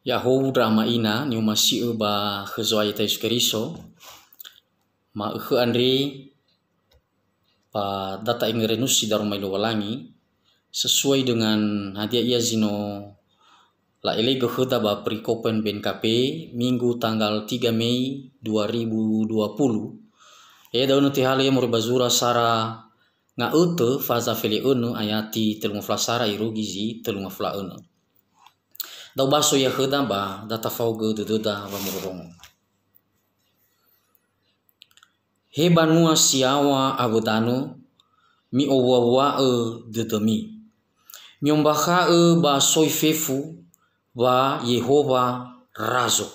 Yahoo drama ina ni masih ba khazwai ta iskeriso ma andre pa data ingrenusi darum mai walangi sesuai dengan hadiah ia zino la elego khota ba perikopen BNKP Minggu tanggal 3 Mei 2020 daun ti hale mo bazura sara nga ute faza fele unu ayati telung flasara irugizi telung fla unu dau baso ya kheda ba data fauge da ba murong he banua siawa abudano mi owawa dedemi mi ombakha ba soifefu wa Yehova razo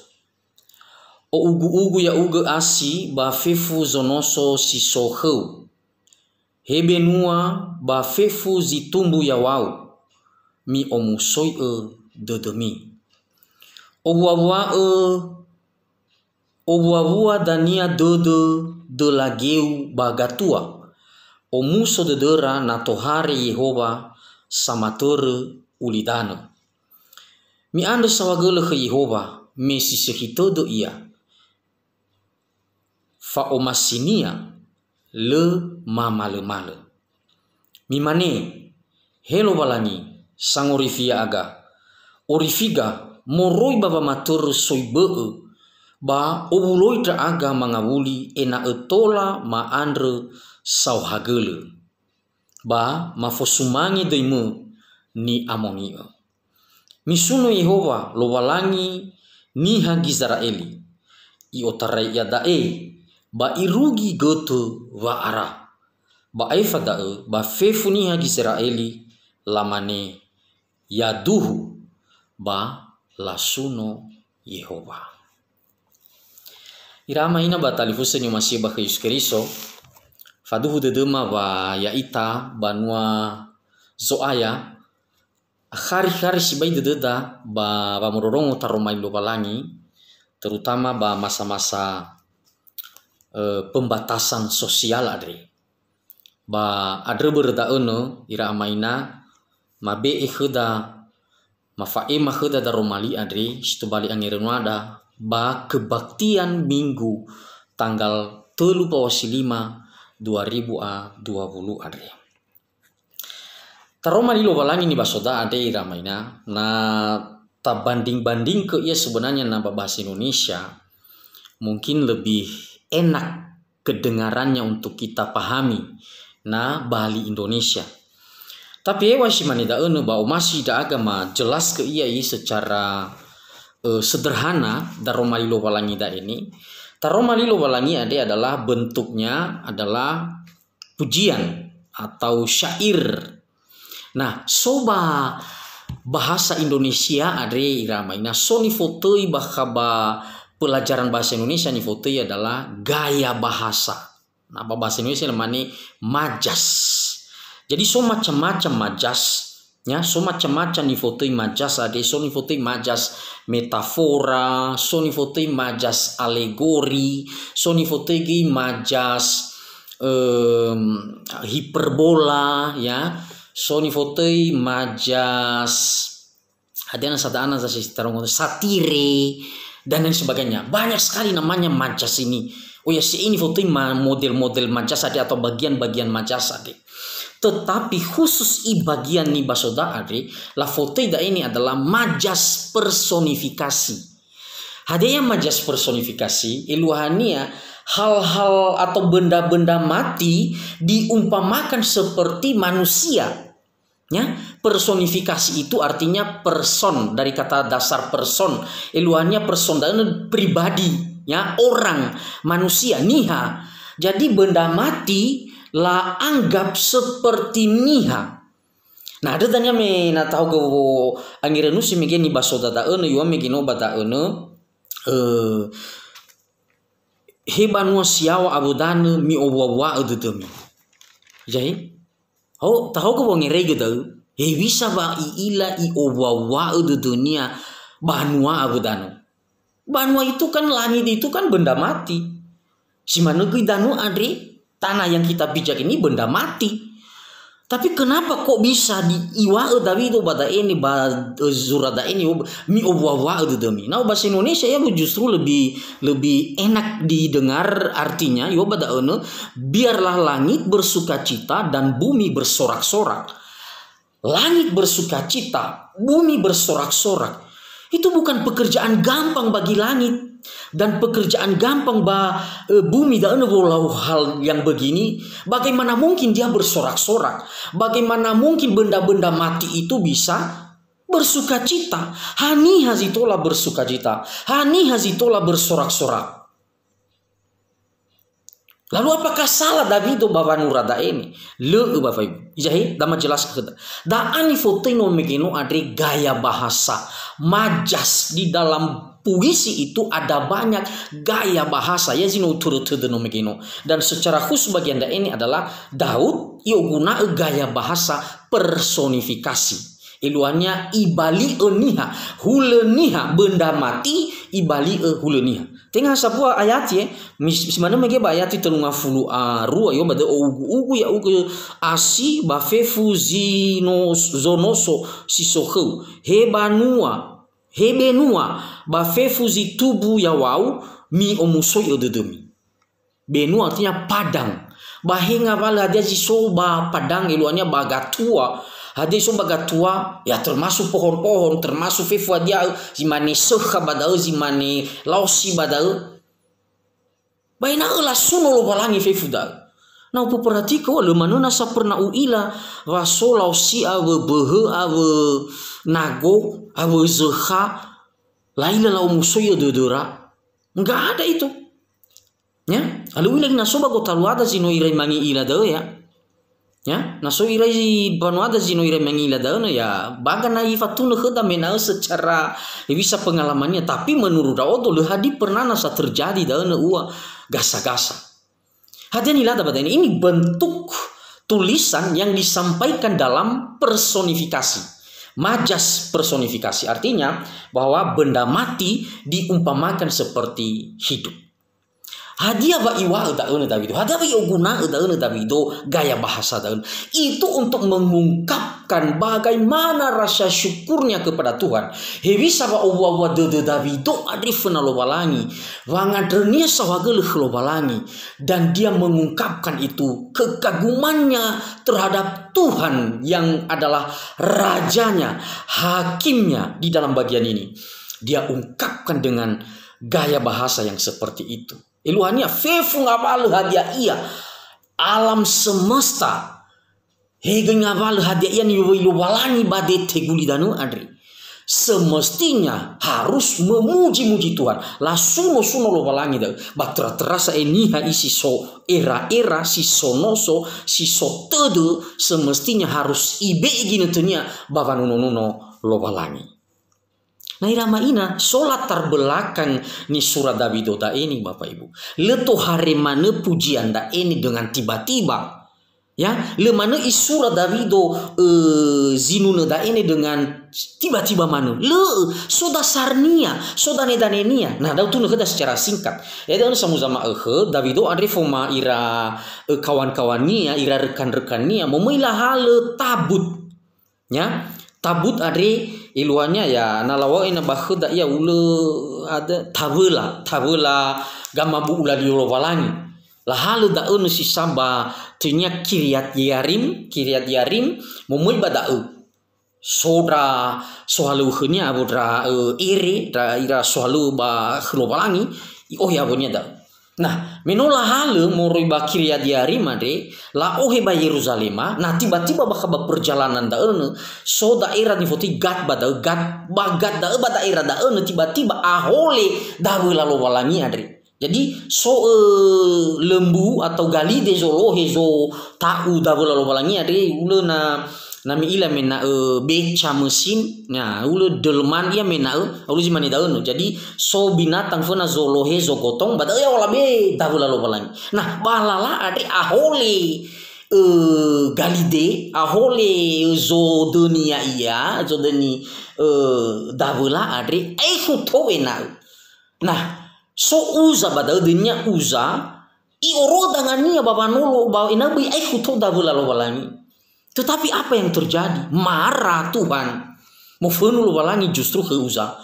o ugu ya ugu asi ba fefu zonoso si soheu he benua ba fefu zitumbu ya wau mi omusoi dedemi obuabua dania de lageu bagatua omuso dedera natohare Yehova samatere ulidano mi anda sawagele ke Yehova mesi sehitodo ia fa omasinia le male mi mane helo balangi sangorifia aga orifiga moroi baba matur soibe ba obuloi tra aga mangawuli ena etola ma andre sauhagele ba mafosumangi deimu ni amonio misuno Yehova lo walangi ni hagi Israeli I otarai yadae ba irugi goto wa ara ba aifada ba fefu ni hagi Israeli lamane yaduhu ba lasuno Yehova irama ina batalifusa ni masih ba Yesus faduhu dedema ba yaita banua zoaya hari-hari sibai dededa ba mororongo taromai lo balangi terutama ba masa-masa pembatasan sosial adre ba adre berda eno irama ina mabe kheda mafae makheda daromali adre situbali angerenwada ba kebaktian Minggu tanggal 3/5/2020 adre taroma lilo balangi ni basoda ade iramaina na tabanding-banding ke ia sebenarnya na bahasa Indonesia mungkin lebih enak kedengarannya untuk kita pahami na Bali Indonesia. Tapi wasimani da enu ba masih da agama jelas ke ia secara sederhana daroma lilo balangi da ini. Taroma lilo balangi ade adalah bentuknya adalah pujian atau syair. Nah, soba bahasa Indonesia adre irama ina soni fotoi bahaba pelajaran bahasa Indonesia ni fotoi adalah gaya bahasa. Nah, bahasa Indonesia namanya majas. Jadi so macam-macam majas, ya, so macam-macam ni fotoi majas ade, so ni fotoi majas metafora, so ni fotoi majas alegori, so ni fotoi majas hiperbola, ya. Soni fotoi majas ada sadana satire dan lain sebagainya. Banyak sekali namanya majas ini. Oh ya, si ini fotoi model-model majas ada atau bagian-bagian majas ada. Tetapi khusus bagian nih basoda ada, la fotoi da ini adalah majas personifikasi. Ada yang majas personifikasi iluhania hal-hal atau benda-benda mati diumpamakan seperti manusia. Ya, personifikasi itu artinya person dari kata dasar person. Iluannya person dan pribadi, ya, orang, manusia, niha. Jadi benda mati la anggap seperti niha. Nah, ada tanya me na tahu go angirenu si megeni basoda da ene yo megino bada ene hebanua siawa abudane mi owawa dedemi. Jadi, tahu ko ngere gitu. Bisa ba iila I owawa de dunia banua abudano. Banua itu kan langit itu kan benda mati. Si manugui danu adri tanah yang kita pijak ini benda mati. Tapi kenapa kok bisa di iwa tapi itu bada ini zurada ini mi obwa itu demi. Nah bahasa Indonesia ya justru lebih enak didengar artinya. Yo bada biarlah langit bersukacita dan bumi bersorak-sorak. Langit bersukacita, bumi bersorak-sorak. Itu bukan pekerjaan gampang bagi langit. Dan pekerjaan gampang bumi dan walau hal yang begini, bagaimana mungkin dia bersorak-sorak? Bagaimana mungkin benda-benda mati itu bisa bersukacita? Hani hazitola bersukacita, hani hazitola bersorak-sorak. Lalu apakah salah Davido bawa nurada ini? Le bapak ibu, jadi dama jelas kita. Da ani fotino megino adri gaya bahasa majas di dalam puisi itu ada banyak gaya bahasa ya zino turut-turut megino. Dan secara khusus bagian ini adalah Daud guna gaya bahasa personifikasi. Iluannya ibali eniha, huleniha benda mati ibali huleniha. Tengah sebuah ayat ya, mana mege ayat itu ngafulu rua yo bade ugu ya ugu asi bafefu zonoso sisohu hebenua bafefu tubu ya wau mi omuso yo dedemi. Benua artinya padang. Bahinga bala dia sisoba padang iluannya bagatua. Hadis bagatua ya termasuk pohon-pohon, termasuk fefu dia zimani sekha badau zimani lausi badau. Baina ulah suno lo balangi fefu da. Na upu perhatiko le manuna sa pernah uila waso lausi awe behe awe nago awe zekha laila lau musoyo dodora. Enggak ada itu. Ya, lalu lagi nasoba gotalu ada zino irai mangi ila da ya. Ya, naso irai banu ada zino irai mengila daun ya, bagan na ifatun kheda menau secara bisa pengalamannya, tapi menurut Daud hadi pernah nasa terjadi daun uwa gasa-gasa. Hadian ilada pada ini bentuk tulisan yang disampaikan dalam personifikasi. Majas personifikasi artinya bahwa benda mati diumpamakan seperti hidup. Hadiah ba iwa daun Davido, hadiah ba guna daun Davido gaya bahasa daun itu untuk mengungkapkan bagaimana rasa syukurnya kepada Tuhan. Hebisa ba uwa Davido adrifna lobalangi, wangadrenia sawagel lobalangi, dan dia mengungkapkan itu kekagumannya terhadap Tuhan yang adalah rajanya, hakimnya di dalam bagian ini. Dia ungkapkan dengan gaya bahasa yang seperti itu. Iluhannya fefu ngabal hadiah iya alam semesta hege ngabal hadiah iya nilu walani bade teguli danu adri semestinya harus memuji-muji Tuhan la suno lo walangi da batra terasa eniha isi so era si sonoso si so tedu semestinya harus ibe gini tunya bava nuno lo walangi. Nah irama ina solat terbelakang ni surat Davido da ini Bapak Ibu. Leto hari mana pujian da ini dengan tiba-tiba. Ya, le mana surat Davido zinuna da ini dengan tiba-tiba mana. Le soda sarnia, soda nedanenia. Nah, da tu nak secara singkat. Ya dan sama-sama Davido andre foma ira kawan-kawannya, ira rekan-rekannya memailah hal tabut. Ya, tabut adre iluannya ya nalawa ina bakhuda ya ulu ada tabula gamma bu ula diolo walangi la halu da unu si samba tunya Kiryat Yarim memui badau sodra sohalu khnya abudra iri da ira sohalu ba khlo walangi oh ya bunya da. Nah, menola halu moroi ba Kiryat Yarim ade la ohe ba Yerusalem. Nah, tiba-tiba bakal perjalanan daun so daerah ni foti gat badau gat bagat da ba daerah daun tiba-tiba ahole dawe lalu walangi ade. Jadi so lembu atau gali de zolo hezo tau dawe lalu walangi ade uluna nami ila mena beca mesin nah ulu delman ia mena ulu zimani daun jadi so binatang fana zolohe zogotong bada ya wala be tabula lo balangi nah balala ade ahole galide ahole zo dunia iya zo deni dabula ade to ena nah so uza bada dunia uza i oro dangania babanolo ba inabi to dabula lo balangi. Tetapi apa yang terjadi? Marah Tuhan. Mau fenu walangi justru ke Uza.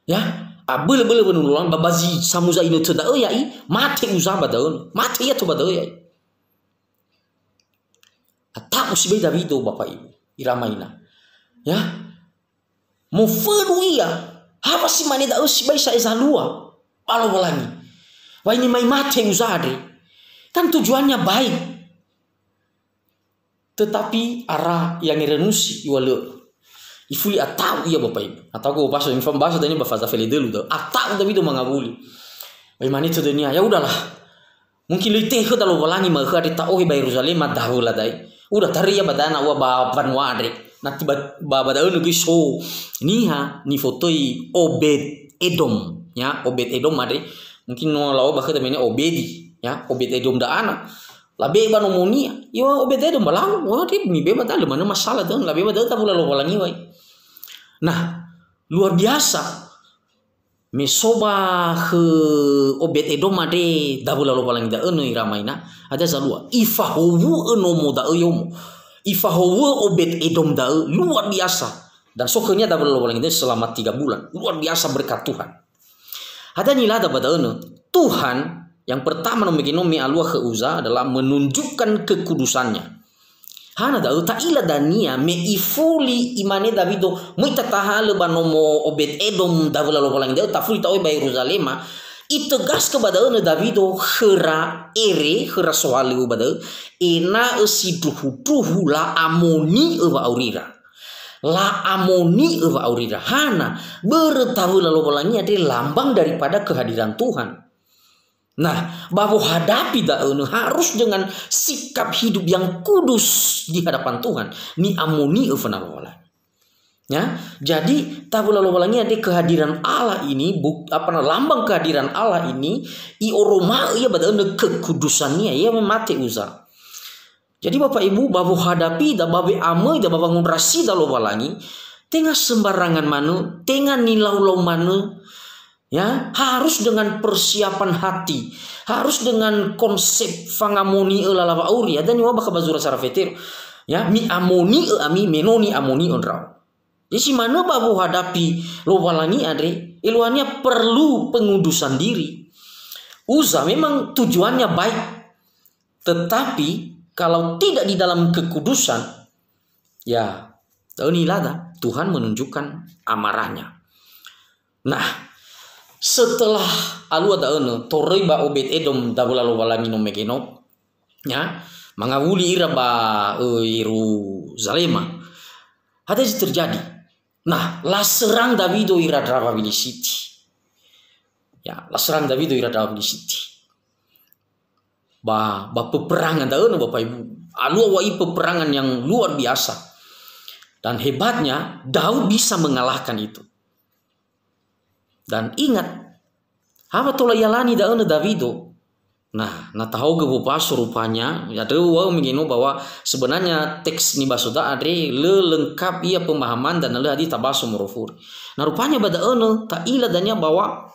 Ya, bele-bele benulang babazi samuza ini tidak ya mati Uza badaun, mati ya tu badaun ya. Tak usibay Davido Bapak Ibu, iramaina. Ya, mau fenu iya. Apa sih mana dah usibay sa ezalua? Alo walangi. Wah ini mai mati Uza adri. Kan tujuannya baik. Tetapi arah yang irenusi iwale ifuli atau iya Bapak Ibu. Atau ko bahasa infam bahasa tadi bafaza fele dulu dah. Atau Davido mangabuli. Bagaimana itu dunia? Ya udahlah. Mungkin lite ke dalam walangi mah hari ta ohi ba Yerusalem dahula dai. Udah tari ya badana wa baban wadre. Nanti baba da unu so niha ni fotoi Obed Edom ya Obed Edom adre. Mungkin no lawa bakal temene Obedi ya Obed Edom da anak. Labe ba nomonia. Yo Obed Edom balang. Wah dia mi beba da mana masalah tuh. Labe ba da ta pula lo walangi wai. Nah, luar biasa. Mesoba ke Obed Edom ade dabula lo paling da eno iramaina ada zalua ifahowu eno mo da yomo ifahowu Obed Edom da luar biasa dan sokonya dabula lo paling selama 3 bulan luar biasa berkat Tuhan. Ada nilai da pada eno Tuhan yang pertama nomeginomi alua ke Uza adalah menunjukkan kekudusannya. Hana da ta ila dania me ifuli imane Davido muita tahale banomo Obed Edom davula lo palang da fuli ta oi ba Yerusalem itegas ke badauna Davido hera ere hera soale u bada ena esiduhu la amoni eva aurira la amoni eva aurira hana bertahula lo palangi ade lambang daripada kehadiran Tuhan. Nah, bahwa hadapi daun harus dengan sikap hidup yang kudus di hadapan Tuhan. Ni amoni evanawala. Ya, jadi tabula lowalangi ada kehadiran Allah ini, lambang kehadiran Allah ini, ioroma ia badaun kekudusannya ia memati Uza. Jadi Bapak Ibu bahwa hadapi da babe amoi da babangun rasi da lowalangi, tengah sembarangan manu, tengah nilau manu. Ya, harus dengan persiapan hati, harus dengan konsep fangamoni elalava auri. Ada ni wabah kabazura sarafetir. Ya, mi amoni ami menoni amoni onrau. Jadi mana babu hadapi lo walangi adre, iluannya perlu pengudusan diri. Uza memang tujuannya baik, tetapi kalau tidak di dalam kekudusan, ya, inilah Tuhan menunjukkan amarahnya. Nah, setelah alu ada toroi ba Obed Edom dabula lo walangi no megeno ya mangawuli ira ba Yerusalem ada terjadi. Nah, la serang Davido ira Dravavili City. Ya, la serang Davido ira Dravavili City. Ba peperangan da Bapak Ibu. Alu wai peperangan yang luar biasa. Dan hebatnya Daud bisa mengalahkan itu. Dan ingat, apa tola yalani da Davido. Nah tahu ge bapaso rupanya, ya dewa mengino bahwa sebenarnya teks ni basoda adre lengkap ia pemahaman dan le adi tabaso morofur. Nah rupanya bada ta ila danya bahwa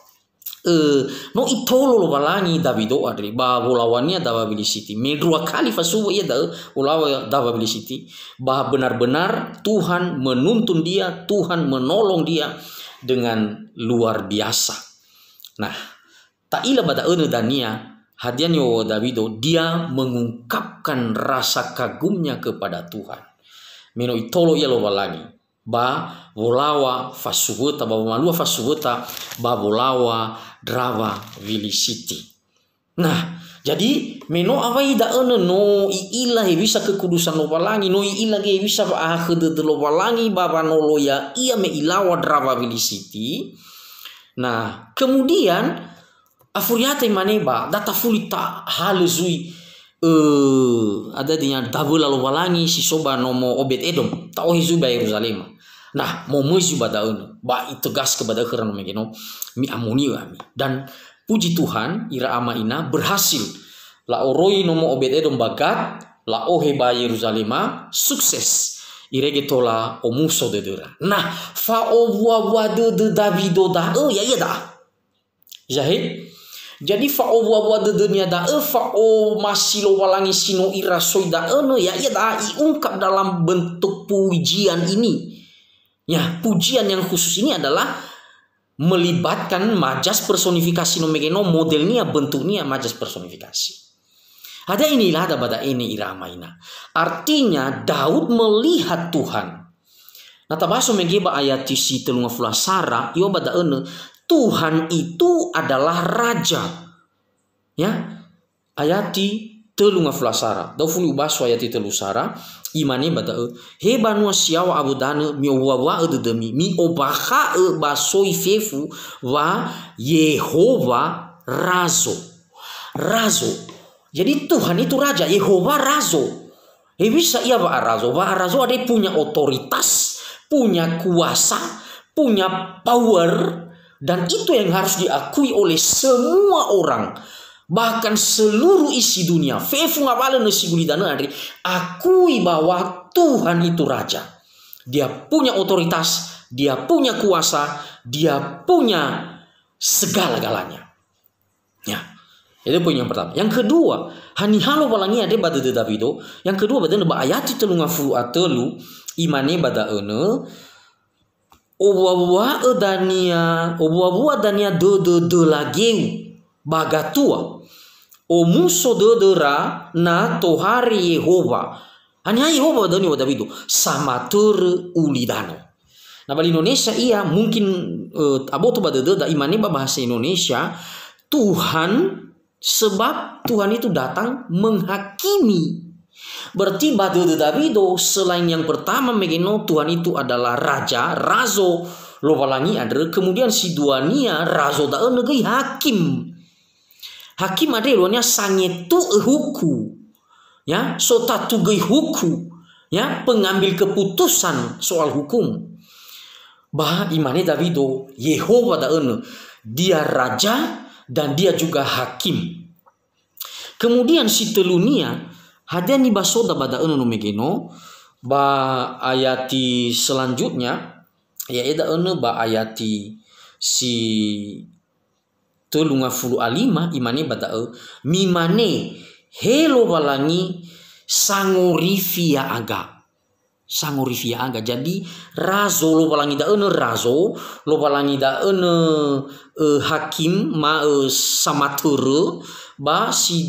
no itolo lo balangi Davido adre ba lawannya Dravavili City. Medua kali fasuwa ia da ulawa Dravavili City. Bah benar-benar Tuhan menuntun dia, Tuhan menolong dia dengan luar biasa. Nah, tak ila pada dania hadian yo Davido dia mengungkapkan rasa kagumnya kepada Tuhan. Meno itolo ia lo walani. Ba volawa fasuhuta ba malua fasuhuta ba volawa Dravavili City. Nah, jadi meno awai da no iila bisa kekudusan lo walangi no iila ge bisa ahede lo walangi baba nolo ya ia me ilawa Dravavili City. Nah, kemudian afuriate maneba data fulita haluzui ada dengan dabula lo walangi si soba nomo Obed Edom ta ohizu ba Yerusalem. Nah, mau muizu badaun ba itegas kepada kerana megeno mi amoni ami dan puji Tuhan ira ama ina berhasil. La oroi nomo Obed Edom bagat la ohe ba Yerusalem sukses. Irege tola omuso de dera. Nah, fa obwa de Davido da ya da. Jahit Jadi fa'o wa dedenya dae fa'o masilo walangi sino ira soi dae ya ia da iungkap dalam bentuk pujian ini. Ya, pujian yang khusus ini adalah melibatkan majas personifikasi no megeno, modelnya bentuknya majas personifikasi. Ada inilah ada pada ini iramaina. Artinya Daud melihat Tuhan. Nah tabaso megeba ayat si 30 sara yo bada Tuhan itu adalah raja. Ya. Ayati 30 sara. Dau fulu baso ayati 30 sara. Imane bada he banua siawa abudane mi wawa demi mi obaha basoi fefu wa Yehova razo. Razo. Jadi Tuhan itu raja, Yehova razo. Bisa ia wa razo. Wa razo ada punya otoritas, punya kuasa, punya power. Dan itu yang harus diakui oleh semua orang. Bahkan seluruh isi dunia. Fefu ngabala nasi gulidana adri. Akui bahwa Tuhan itu raja. Dia punya otoritas. Dia punya kuasa. Dia punya segala-galanya. Ya. Itu poin yang pertama. Yang kedua. Hani halo walangi ade bada de Davido. Yang kedua bada neba ayati telu ngafu atelu. Imane bada Obuwa dania de lageu bagatua omuso dera na tohari Yehova hanya Yehova dani wa Davido samatur ulidano. Nah bali Indonesia iya mungkin aboto badede da imane bahasa Indonesia Tuhan sebab Tuhan itu datang menghakimi. Berarti badede Davido selain yang pertama megeno Tuhan itu adalah raja, razo lowalangi ada, kemudian si duania razo da negeri hakim. Hakim ada lonya sangetu huku. Ya, sotatu gei huku. Ya, pengambil keputusan soal hukum. Bah imane Davido Yehova da dia raja dan dia juga hakim. Kemudian si telunia hadian basoda bada no megeno ba ayati selanjutnya ya eda ba ayati si 35 imane bada mimane helo walangi sangorifia aga jadi razo lo walangi da razo lo walangi da hakim ma samature ba si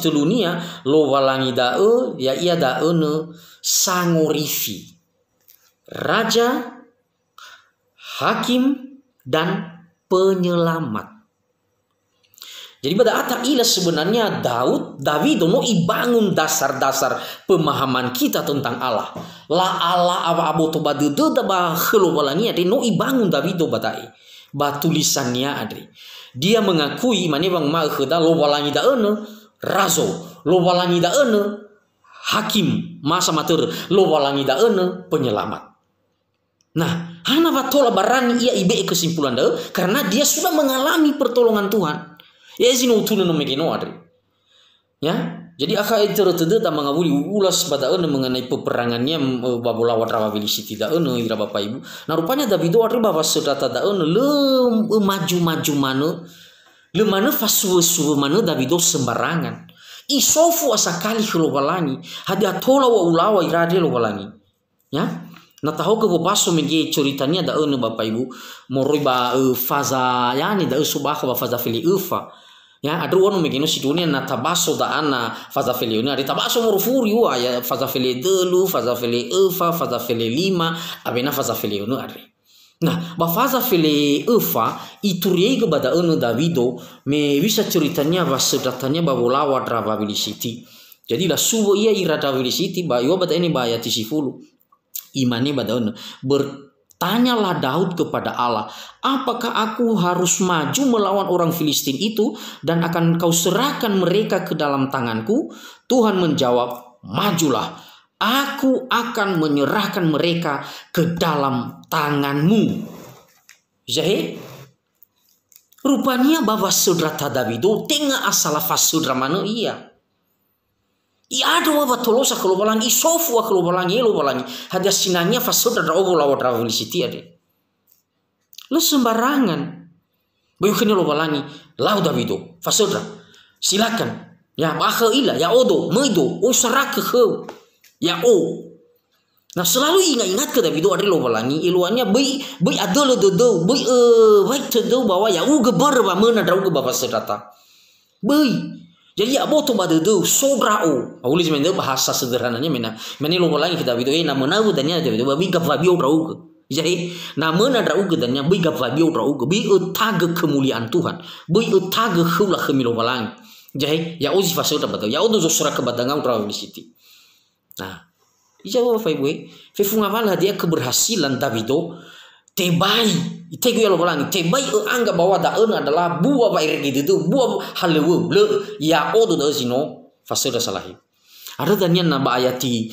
telunia lo walangi dae ya ia dae sangorifi raja, hakim dan penyelamat. Jadi pada atak ila sebenarnya David mau ibangun dasar-dasar pemahaman kita tentang Allah. La Allah apa to badede da ba khelo walangi ade no ibangun David batai. Ba tulisannya adri. Dia mengakui mane bang ma kheda lo walangi da razo, lo walangi da hakim, masa matur lo walangi da penyelamat. Nah, hana batola barani ia ibe kesimpulan da karena dia sudah mengalami pertolongan Tuhan. Ya sino tunu no megeno adri. Ya, jadi aka itu tede ta mangabuli ulas pada mengenai peperangannya babola wadrawa bilisi tidak ira Bapak Ibu. Nah rupanya Davido adri bahwa sedata da le maju-maju le mana fasu mana Davido sembarangan. Isofu asakali kelobalangi hadia tola wa ulawa irade lo walangi. Ya. Nah tahu ke bapaso megi ceritanya da Bapak Ibu moroi ba faza yani da subah ba faza fili ufa. Ya ada wano megeno si dunia na tabaso da ana faza fili una di tabaso morufuri wa ya faza fili delu faza fili ufa faza fili lima abena faza fili una adri. Nah ba faza fili ufa ituriega bada Davido me bisa ceritanya ba sedatanya ba bolawa dravabilisiti. Jadi la suwo ia iradabilisiti ba yo bada ini ba ayat 10. Imane bada bertanyalah Daud kepada Allah, apakah aku harus maju melawan orang Filistin itu dan akan kau serahkan mereka ke dalam tanganku? Tuhan menjawab, majulah, aku akan menyerahkan mereka ke dalam tanganmu. Jadi rupanya bahwa saudara Davido tengah asal saudara mana iya. Ia ada wa tolosa kalau balangi sofu kalau balangi lo balangi hada sinanya fasod ada obo lawa travel city ade. Lo sembarangan. Bayu kini lo balangi lau Davido fasodra silakan ya bakhe ila ya odo meido usara ke ya o. Nah selalu ingat ke Davido ada lo balangi iluannya bai ada lo dodo bai baik tedo bahwa ya uga berba mana da uga bapa sedata bai. Jadi abo to bade do sodra o. Aulis mende bahasa sederhananya mena lo balangi ke Davido nama nau danya Davido babi ka Fabio rauga. Jadi nama nada uga dan yang biga Fabio rauga bi utaga kemuliaan Tuhan bi utaga khula khemilo balang. Jadi ya uzi faso dapat ya udo zosra kebadangan uraw di siti. Nah, ijawa faiwe fefunga bala dia keberhasilan Davido tebai itegu ya lo balang tebai anggap bahwa daun adalah buah bair gitu buah halewu le ya odo da zino faso da salahi. Ada danya naba ayati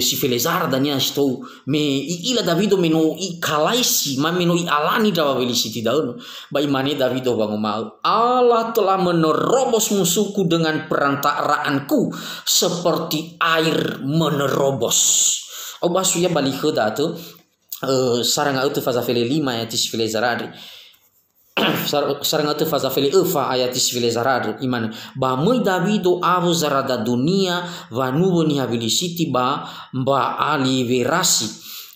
si Felezar danya sto me ila Davido meno I kalaisi ma meno I alani dawa velisiti daun ba imane Davido bangumal Allah telah menerobos musuhku dengan perantaraanku seperti air menerobos. Obasuya balik ke datu sarang auto faza fele 5 ayati si Felezar sarang atu faza fele efa ayatis fele zarar iman ba moi Davido avo zarada dunia vanuvo ni habilisiti ba ali verasi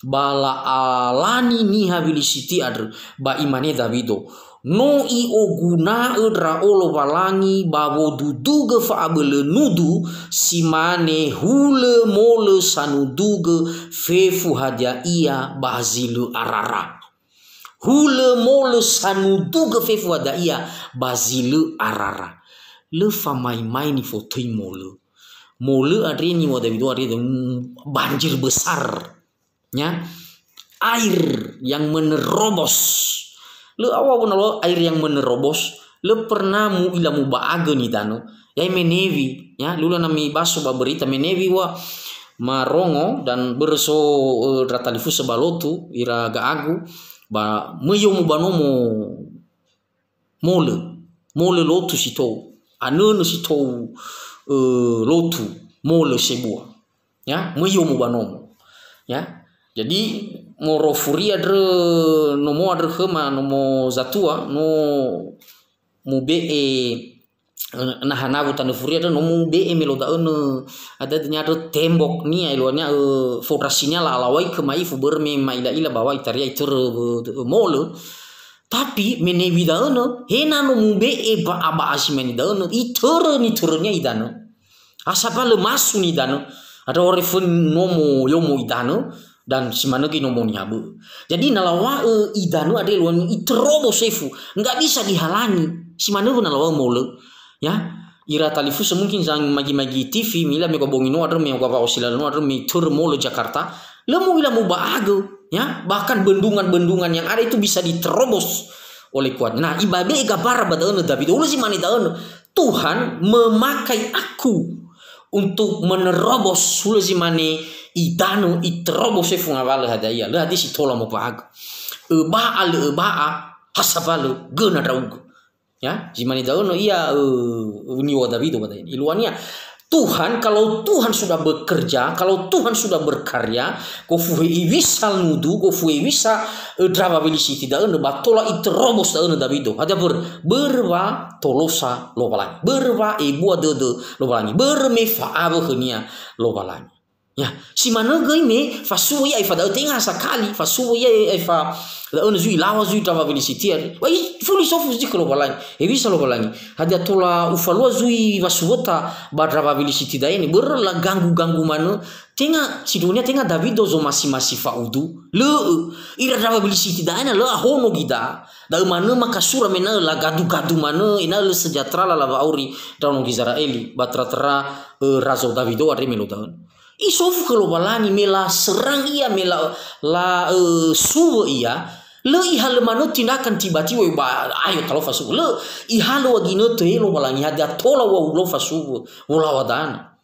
bala alani ni habilisiti adr ba imane Davido no I oguna edra olo balangi babo duduga fa abele nudu simane hule mole sanuduga fefu hadia ia bazilu arara. Hule mole sanuduga fefu ada ia bazilu arara. Le famai mai ni fotoi mole. Mole adri ni wada bidu adri banjir besar. Ya. Air yang menerobos. Le awa lo air yang menerobos. Le pernah mu ila mu baaga ni dano. Ya menevi. Ya lula nami baso ba berita menevi wa marongo dan berso ratalifu sebalotu ira gaagu. Ba meyo mo banomo mole lotu sito anono sito lotu mole sebua ya meyo mo banomo ya jadi moro furia dre nomo adre khema nomo zatua no mu be nah hanabu tanu furia dre nomo be melo da ada nyado tembok ni ilonya fotasinya la alawai kemai fu berme maila ila bawa itaria itur mole tapi menewi da hena no mube ba aba asimeni da itur ni turnya idano asapa le masu ni dano ada orefun nomo yomo idano dan simanegi nomo ni habu jadi nalawa idano ada luan itrobo sefu nggak bisa dihalangi simanegu nalawa mole ya ira talifu semungkin sang magi-magi TV mila me gobongino adre me gaba osilano adre me tur mole Jakarta lemu ila mu baago ya bahkan bendungan-bendungan yang ada itu bisa diterobos oleh kuat. Nah ibadah gabar badaun Davido ulah si mani daun Tuhan memakai aku untuk menerobos ulah si mani idanu iterobos efung awal hadaya le hadis itola mo baago baal hasabale gena raug ya jimani daun iya uniwa Davido katanya iluannya Tuhan kalau Tuhan sudah bekerja kalau Tuhan sudah berkarya kofuhe iwisal nudu kofuhe wisa drama belisi tidak batola iterobos daun Davido ada berwa tolosa lo balangi berwa ibu adede lo balangi bermefa abo henia lo balangi ya si mana gai me fasuya ifa da tenga sakali fasuya ifa da ono zui lawa zui drama belisitiar wai fuli sofu zi lo balangi e bisa lo balangi hada tola ufalua zui vasuota ba drama belisiti da ini berla ganggu mana tenga si dunia tenga Davido zo masih faudu le ira drama belisiti da ina le hono gida da mana makasura mena la gadu mana ina le sejahtera la auri daun Israeli batratra razo Davido are melo daun isofu kalau balangi mela serang ia mela la suwe ia le ihale mano tindakan tiba-tiba ba ayo kalau fasu le ihale wagino to lo balangi hada tola wa lo fasu wala wadana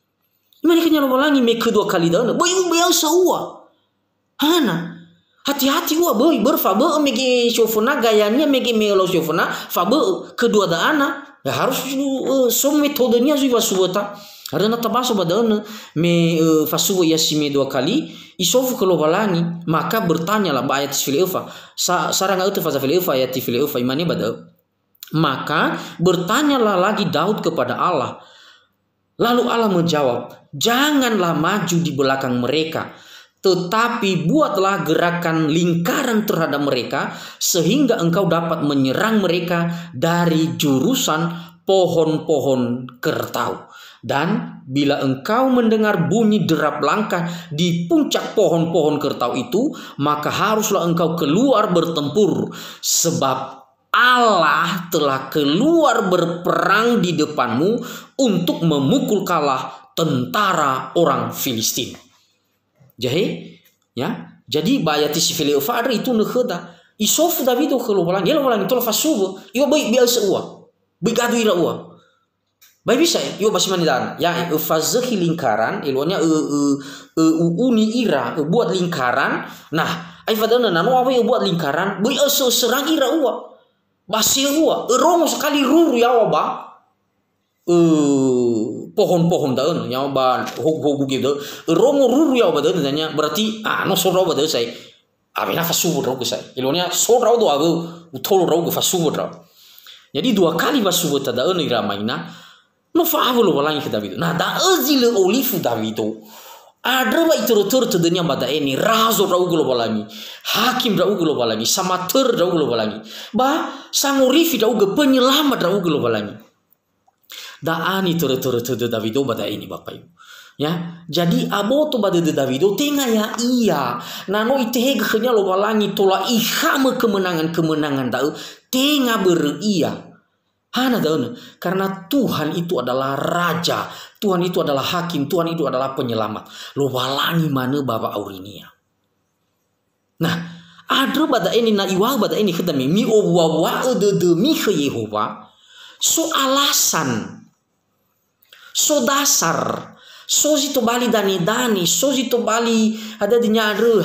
imani kenya lo balangi me kedua kali dana boy yang seua hana hati-hati wa boy berfabe mege shofona gayanya mege melo shofona fabe kedua dana ya harus so metodenya zui wasuwata ada nata baso badana me fasuwa yasime 2 kali isofu kalau balangi maka bertanya lah ayat fil efa sarang auto faza fil efa ayat fil efa imani bada Maka bertanyalah lagi Daud kepada Allah. Lalu Allah menjawab, janganlah maju di belakang mereka, tetapi buatlah gerakan lingkaran terhadap mereka, sehingga engkau dapat menyerang mereka dari jurusan pohon-pohon kertau. Dan bila engkau mendengar bunyi derap langkah di puncak pohon-pohon kertau itu, maka haruslah engkau keluar bertempur, sebab Allah telah keluar berperang di depanmu untuk memukul kalah tentara orang Filistin. Jadi bayati si Filipin fadri itu nekhda. Isof Davido kalau balang, dia balang itu lepas subuh. Iwa baik biasa uang, baik adu ira uang. Baik bisa, iwa basi manidan. Ya, fazahi lingkaran, ilonya uni ira buat lingkaran. Nah, ai fadana nano apa yang buat lingkaran? Baik serang ira uang. Basi uang, romo sekali ruru ya waba. Pohon-pohon daun yang ba hog gitu romo ruru ya bada tanya berarti no soro bada sai abena fasubu ro sai ilonya soro do agu utol ro fasubu ro. Jadi 2 kali fasubu tada ni ramaina no faavolo walangi ke Davido. Nah da azile olifu Davido ada ba itur-tur tedenya bada ini razo ro gulo walangi hakim ro gulo walangi samater ro gulo walangi ba sangurifi ro penyelamat ro gulo walangi. Daani tere-tere Davido pada ini Bapak Ibu. Ya, jadi aboto pada Davido tengah ya iya. Nano iteheg hanya lo balangi tola ihame kemenangan-kemenangan dau tengah beria. Hana daun karena Tuhan itu adalah raja, Tuhan itu adalah hakim, Tuhan itu adalah penyelamat. Lo balangi mana Bapak Aurinia. Nah, ada pada ini na iwa pada ini ketemu mi owa mi ke Yehova. So alasan so dasar so zito bali dani so zito bali ada di nyare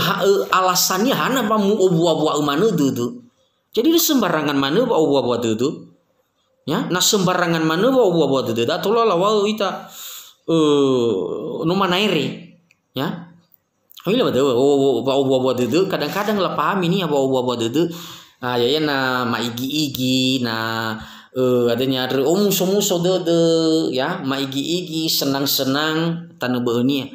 alasannya hana pa mu obuah mana dudu. Jadi di sembarangan mana ba obuah dudu ya na sembarangan mana ba obuah dudu da tola lawa ita no manaire ya ila ba obuah dudu kadang-kadang la paham ini apa obuah dudu ya na maigi-igi na adanya musuh-musuh de ya maigi-igi senang-senang tanah beuni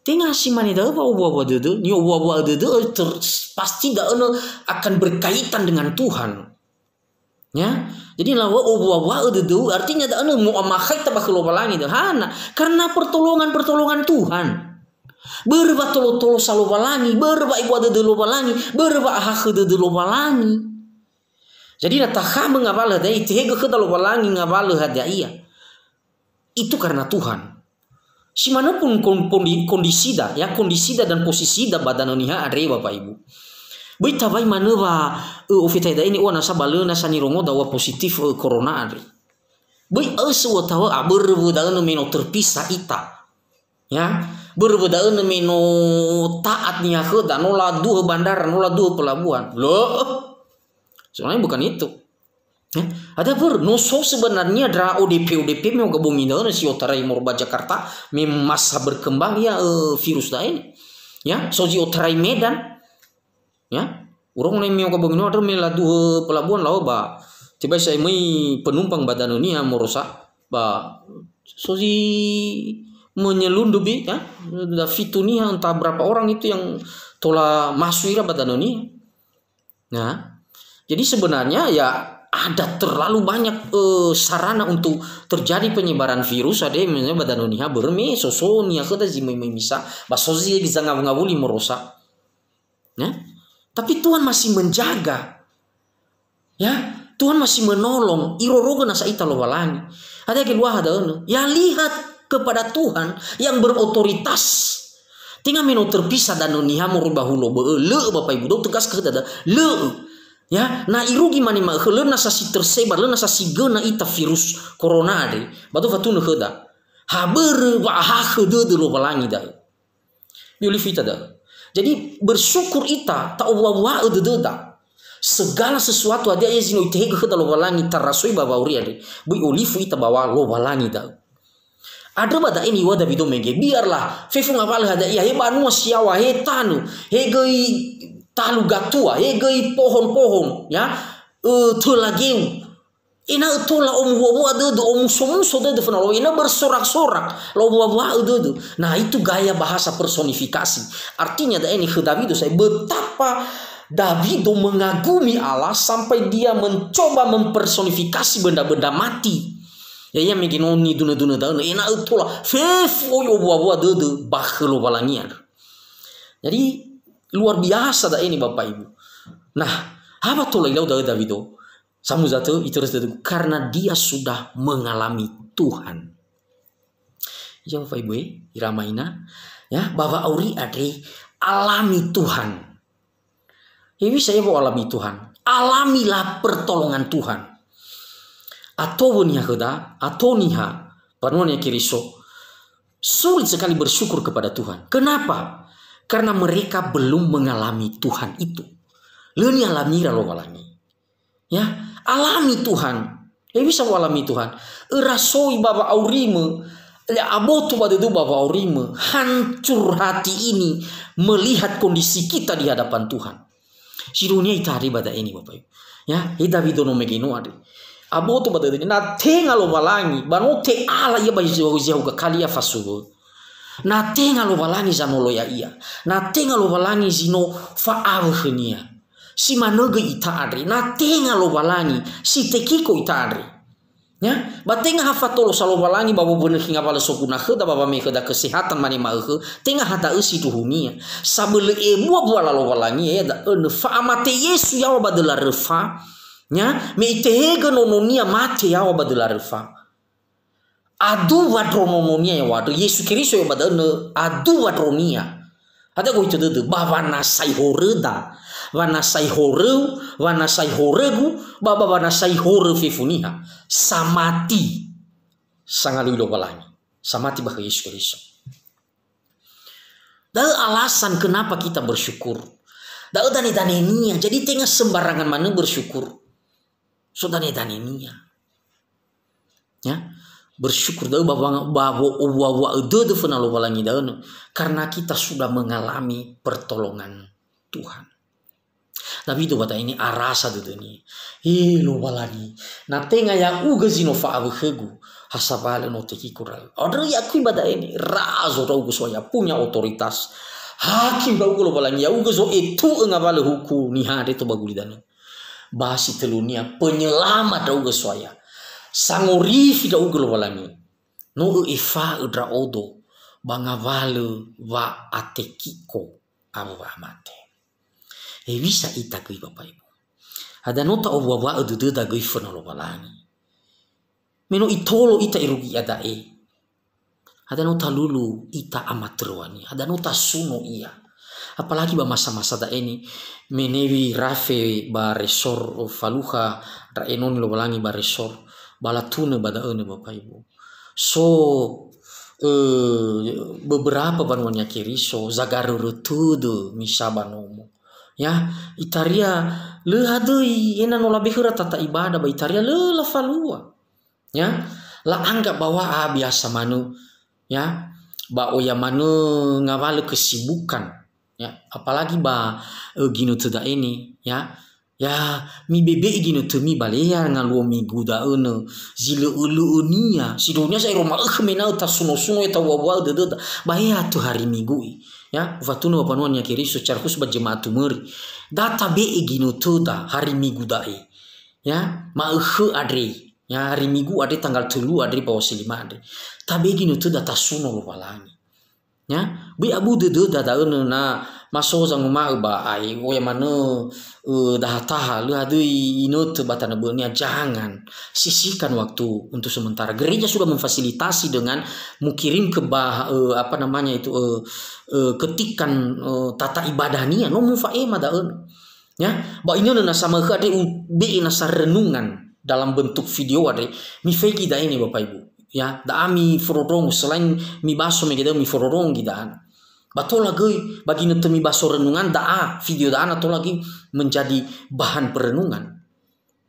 tengah si mani dah bawa de ni bawa de pasti dah akan berkaitan dengan Tuhan ya. Jadi lawa bawa de artinya dah mu amakai tabah kelobalangi dah hana karena pertolongan Tuhan berba tolo-tolo salobalangi berba ibu de lobalangi berba hak de lobalangi. Jadi nataka mengabalah dari tehega ke dalam walangi ngabalah ada iya. Itu karena Tuhan. Si manapun kondisi dan posisi da badan niha ada Bapak Ibu. Baik tabai mana ba ofita ini nasa bale nasa nirongo dawa positif corona ada. Baik sewa tahu berbeda meno terpisah ita. Ya, berbeda meno taat niha ke dan nola dua bandara nola dua pelabuhan. Loh. Soalnya bukan itu. Ya, ada no sebenarnya ada ODP mau gabungin dengan si Otarai Morba Jakarta masa berkembang ya virus dah ini. Ya, soji Otarai Medan. Ya, orang yang mau gabungin ada meladu pelabuhan lawa ba. Coba saya penumpang badan ini yang merusak ba soji menyelundupi ya. Da fitunia entah berapa orang itu yang tola masuk ira badan ini. Nah, jadi sebenarnya ya ada terlalu banyak sarana untuk terjadi penyebaran virus. Ada misalnya badan dunia berme sosonia kita zimai bisa basozi bisa ngabuli merusak. Ya, tapi Tuhan masih menjaga. Ya, Tuhan masih menolong. Irorogo nasa ita lo walangi. Ada keluar ada ya lihat kepada Tuhan yang berotoritas. Tinggal meno terpisah dan dunia merubah hulo le Bapak Ibu dong tegas ke ada le. Ya, na irugi mani ma helena sa si tersebar lena sa si gena ita virus corona de. Batu fatu ne heda. Haber wa ha hede de lo balangi da. Biolifita da. Jadi bersyukur ita ta wa de da. Segala sesuatu ada ya zino ite heda lo balangi tarasoi ba bauri ade. Bu olifu ita bawa lo balangi da. Ada bada ini wada bido menge biarlah fefu ngapal hada ya he banu siawa he tanu he gei talu gatua, hegai pohon-pohon, ya, telageu, Ina itulah om wawa dedu om somuso dedu fana lo ina bersorak-sorak lo wawa dedu. Nah itu gaya bahasa personifikasi. Artinya ini ke David saya betapa David mengagumi Allah sampai dia mencoba mempersonifikasi benda-benda mati. Ya yang meginoni duna-duna daun ina itulah fef o wawa dedu bakhlo balangian. Jadi luar biasa ini Bapak Ibu. Nah apa tuh lagi David Samu zatu itu karena dia sudah mengalami Tuhan. Ya Bapak Ibu iramaina ya bahwa auri ade alami Tuhan. Ya bisa ya alami Tuhan. Alamilah pertolongan Tuhan. Atau nia keda atau niha panuannya kiriso sulit sekali bersyukur kepada Tuhan. Kenapa? Karena mereka belum mengalami Tuhan itu. Leni alami lo walani. Ya, alami Tuhan. Ya bisa alami Tuhan. Erasoi baba aurime. Ya abotu pada itu baba aurime. Hancur hati ini melihat kondisi kita di hadapan Tuhan. Si dunia itu hari pada ini Bapak Ibu. Ya, David no megino ade. Abotu pada ini. Na tenga lo balangi. Bano te ala ya bayi jauh ke kali ya fasugo. Na tenga lo balangi zanolo ya iya. Na tenga lo balangi zino faavhenia. Si manoge ita adri, na tenga lo balangi, si tekiko ita adri. Ya, batenga hafatolo salo balangi babu bener hinga bala sokuna kheda baba me kheda kesehatan mani ma tenga hata usi duhunia. Sabele emua buala lo balangi ya da fa amate Yesu ya badela refa. Ya, me itehega nononia mate ya badela refa. Adu wadrononia ya wadu Yesu Kristo ya badena adu wadronia. Ada ko itu de baba na sai horeda. Wana sai horegu baba wana sai hore fifuniha samati sangalu lo balangi samati bah Yesus Kristus. Dan alasan kenapa kita bersyukur. Da dane nia jadi tengah sembarangan mana bersyukur. So dane nia. Ya, bersyukur da bawa de fana lo balangi da karena kita sudah mengalami pertolongan Tuhan. Tapi itu bata ini arasa itu nih. Lo balani. Na tenga ya uga zino fa abhegu. Hasabale no teki kural. Order ya kui bata ini razo tau soya punya otoritas. Hakim tau lo balani ya uga zo itu ngabale huku ni hade to baguli dana. Basi telunia penyelamat tau soya. Sangorifi tau lo balani. No ifa udra odo bangavale wa atekiko abu amate. Bisa ita kui Bapak Ibu. Ada nota obawa edu da gui fana lo balangi. Meno itolo ita irugi ada Ada nota lulu ita amatruani. Ada nota suno iya. Apalagi ba masa-masa da ini menewi rafe ba resor faluha ra enon lo balangi ba resor balatune bada Bapak Ibu. So beberapa banuannya kiriso zagarurutudu misabanomo. Ya, itaria le hadui ena no labi hura tata ibadah ba itaria le la falua. Ya, la anggap bahwa biasa manu ya, ba oya manu ngawale kesibukan ya, apalagi ba gino teda ini ya. Ya, mi bebe gino tu mi balea ngaluo mi guda ene zile ulu unia sidonya saya roma mena ta suno eta wawa de bahaya tu hari minggu ya vatuno panuan ya kiri secara khusus berjemaat tumeri data be gino tu da hari minggu dai ya ma adri ya hari minggu ada tanggal 3 adri bawa silima adri tabe gino tu data suno lo balangi ya be abu de da ene na maso sang ma ba ai o ya mano dah taha lu adui inut batana benia jangan sisihkan waktu untuk sementara. Gereja sudah memfasilitasi dengan mukirim ke apa namanya itu ketikan tata ibadahnya no mufaema daun ya ba ini na sama ke ade be nasa renungan dalam bentuk video ade mi feki da ini Bapak Ibu ya da ami fororong selain mi baso me mi fororong gidaan bato lagi bagi netemi baso renungan video atau lagi menjadi bahan perenungan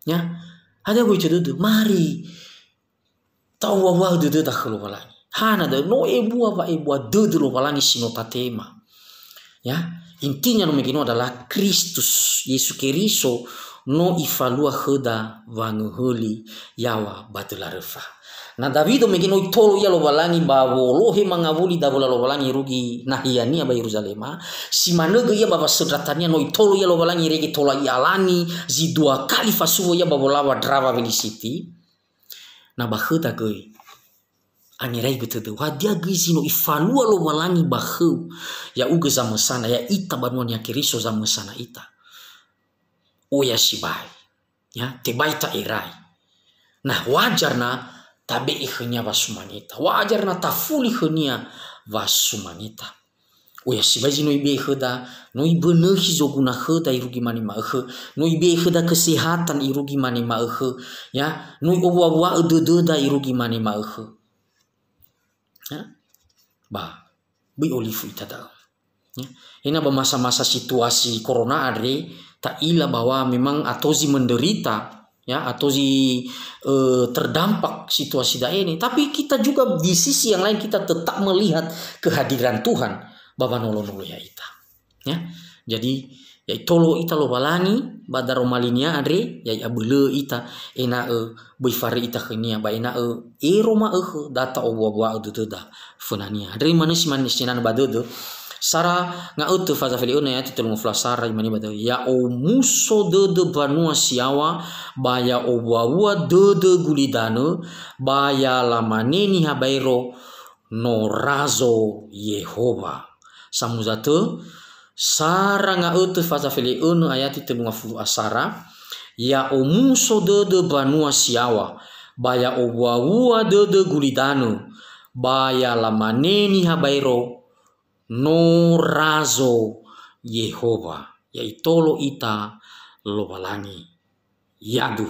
ya ada gue cedudu mari tahu wawa dudu dah kalau balangi hana da no ebu apa dudu lo balangi sinota tema ya intinya no megino adalah Kristus Yesus Kristo no ifalua heda wanguhuli yawa batulareva. Na Davido megino itolo ya lobalangi bawolohe mangavuli dabula lobalangi rugi nahiani aba Yerusalema si manege ya baba sedratania no itolo ya lobalangi regi tola ialani zi 2 kali fasuvo ya babolawa drava velicity na baheda gei anirai betudu wadia gei zino ifalua lobalangi bahu ya uge zama sana ya ita banuan ya kiriso zama sana ita oya sibai ya tebaita irai nah wajar na tabe ikhnya vasumanita wajar na tafuli khnia vasumanita oya sibaji no ibe kheda no ibenehi zoguna kheda irugi mani ma khe no ibe kheda kesehatan irugi mani ma khe ya no owa da irugi mani ma khe ya ba bi olifu itada ya ina ba masa-masa situasi corona adre tak ila bahwa memang atozi menderita ya atau terdampak situasi ini, tapi kita juga di sisi yang lain kita tetap melihat kehadiran Tuhan baba nolong ya ita ya jadi ya tolo ita lo balangi badaro malinia adre ya abele ita ena boifare ita khenia ba ena roma data obwa da funania adre manis sinan badodo Sara nga utu faza fili una ya titul muflasara imani bado ya o muso de banua siawa baya o wawa de gulidano baya lamaneni habairo no razo Yehova samuzatu Sara nga utu faza fili una ya titul muflasara ya o muso de banua siawa baya o wawa de gulidano baya lamaneni habairo no razo Yehova yaitolo ita lo balangi yadu